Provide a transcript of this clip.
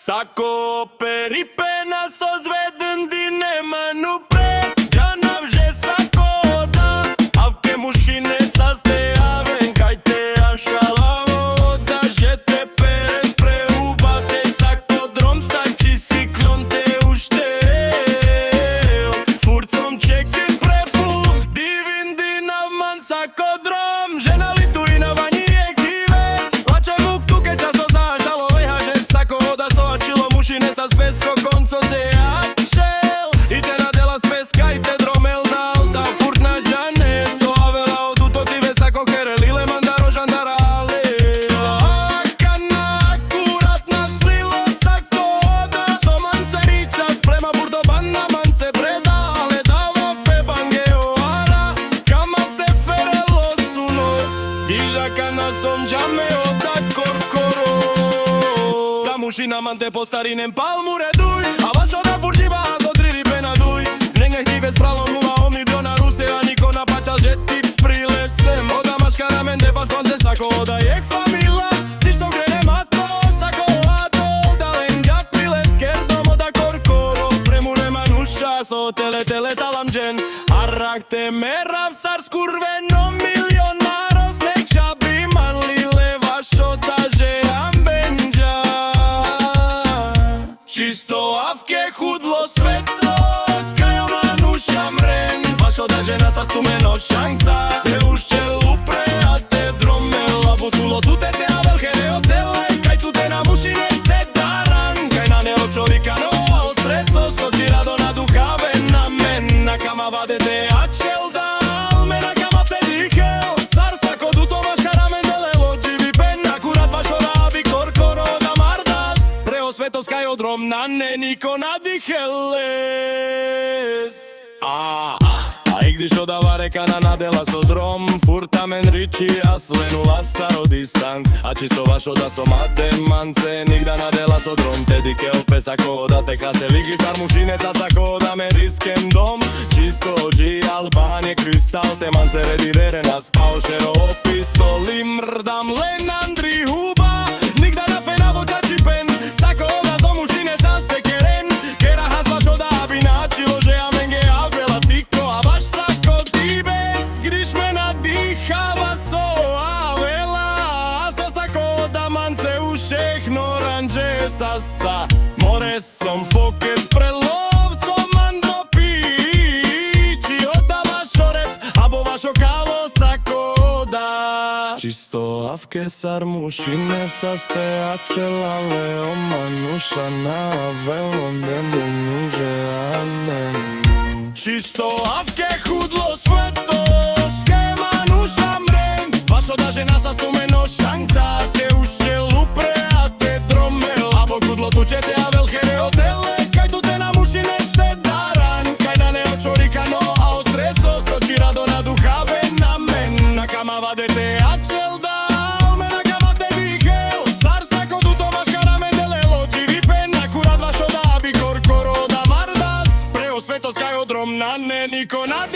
Sako peripena so zveden di nema nu pre Janam že sako da Avke mušine sasteaven Kaj te ašalavo da Že te peres preubate Sako drom stači siklon te uštel Furcom čekin prefu Divin dinav man sako drom Žena litu i na vanji je kives Lače vuk tuke často zašalo Veha že sako da sočilo mušine sa spesko konco te ačel I te nadela speska i te dromel da alta furt na džane So avela od uto ti ve sako herelile mandaro žandarale Akana akurat našlilo sako da So mance riča sprema burdo banna mance predale Davo pebange oara kama te ferelo suno Dižaka na som džame oda korkoro Mušina man te po starinem palmu reduj A vašo da furčiva a do tri ribe naduj Sneg nech ti već pralo nuva omni bio na ruse A niko napačal že tips prilesem Oda maška ramen te paš konce sako oda jek famila Ti što krene mato sako ato Da len jak priles kerdom oda korkoro Premure manuša so tele talam džen Arrak te merav sar skurveno milionaros Nek šabi manlile vašo da že Čisto avke hudlo svetlo Skajo manuša mren Vašo da žena sa stumeno šanca Te ušćel upre a te dromel A butulo tu te te avel here hotele Kaj tu te na mušine ste daran Kaj na neo čovika no al streso Soči rado na duhave na men Na kama vade te ačel dal Me na kama te dihel Sar sako du to maš karamen dele lođivi pen Akurat vašo rabi korkoro da mardas Preo svetovska je odrom na ne niko nadiheles A igdiš odava rekana nadela so drom Furta men riči a slenula staro distant A čisto vašo da so matemance Nigda nadela so drom Te dike ope sako da te kase Ligi sar mušine sa sako da me riskem dom Čisto ođi albanje kristal Te mance redivere nas paušero pistoli Mrdam len Andri huba Nigda na fena vođači pen Sako da do mušine saste keren Kera has vašo da bi načilo Že ja menge avela ciko A vaš sako ti bez Griš me nadihava so avela A so sako da mance ušeh noranđe sasa More som foket prelov Som mandro pići Oda vašo rep Abo vašo kalo sako da Čisto avke sar mušine saste ačela Leo manuša na avelom demu muže anem Čisto avke hudlo sveto Ske manuša mren Vašo da žena sa stumeno šanca Te ušćel upre a te dromel Abo kudlo tuče te avel here hotele Kaj tu te na mušine ste daran Kaj na neo čorika no a o streso Soči rado na duhave na men Na kama vade te ačel dal Me na kama te dihel Sar sako du to maš karamen dele lođivi pen Akurat vašo da bi korkoro da mardas Preo svetovska je odrom na ne niko nadi